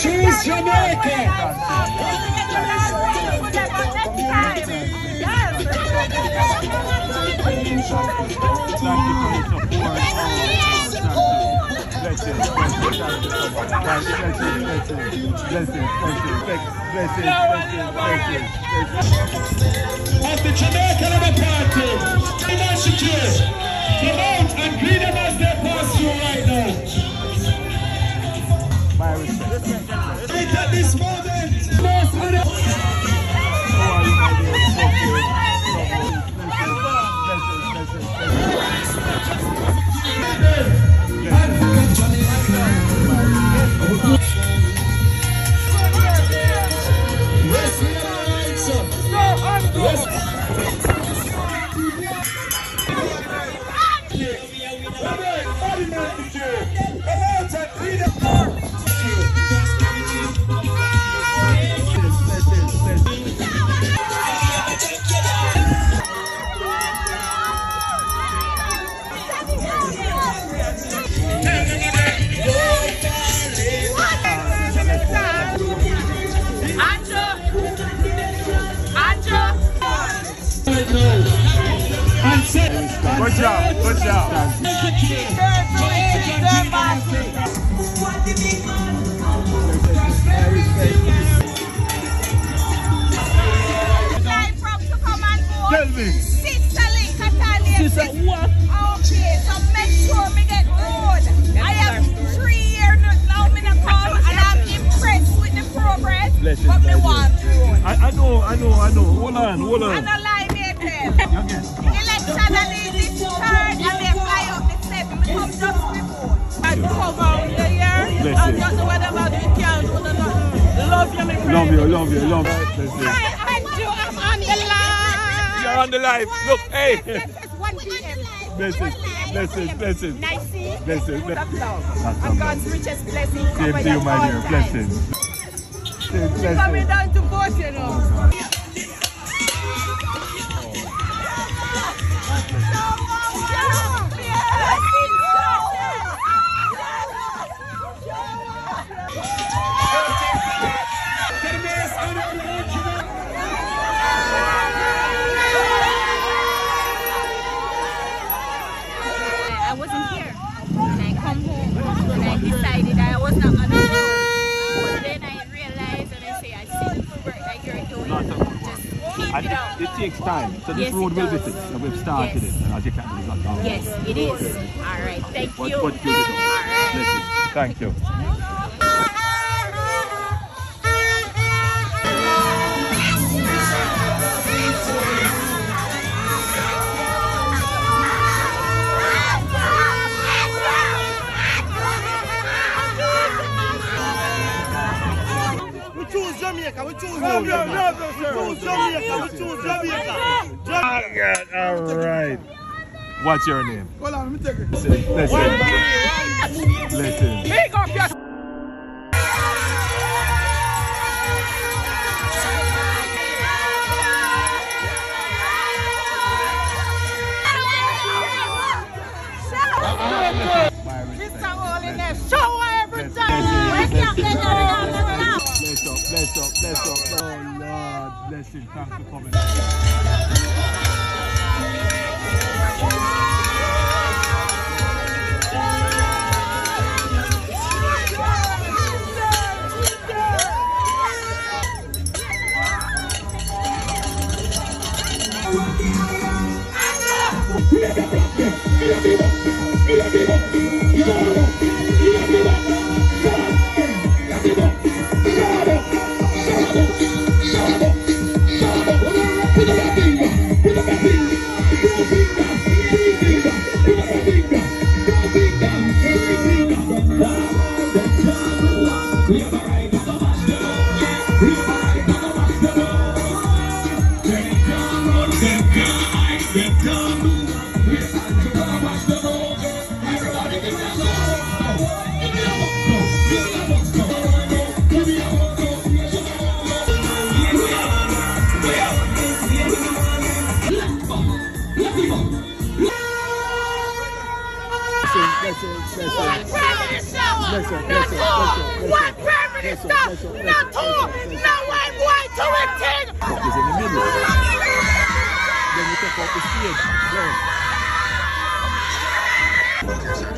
Choose Jamaica. Of the Jamaica Labour Party, come out and greet them as they pass through right now. Right at this moment, Good job, good job. Tell me. Sister Link, Sister what? Okay, so make sure me get good. I have 3 years now, me not come, and I'm impressed with the progress from the one road. I know. Hold on. And I lie there, election and this turn, and they fly up the step. Me come just before. I come out here. I'm not the weather about you can do nothing. Love you, my friend. Love you. I do, I'm on the line. You're on the live. Look, hey. It's 1 p.m. Blessings. Nice see. Blessings. And God's richest blessing. Same to you, my dear. Blessings. Coming down to boat, you know. I wasn't here, and I come home, and I decided I was not gonna go. But then I realized, and I say, I see the work that you're doing. Just keep it up. It takes time. So this Yes, road it will be does. fixed. So we've started Yes. it. And as you can believe that. Yes, it is. All right, thank you. But you did it. All right. Blessings. Thank you. We choose Jamaica. We choose Jamaica. All right. What's your name? Hold on, let me take it. Listen. Big up your Mr. Holness, show every time. Bless up. Oh Lord, blessing. Thanks for coming. bless up, not bless two. up, bless up, One bless prime up, minister, bless up, not bless two. up, bless up, No one boy to it thing. Fuck is in the middle. Then you take out the stage. Go.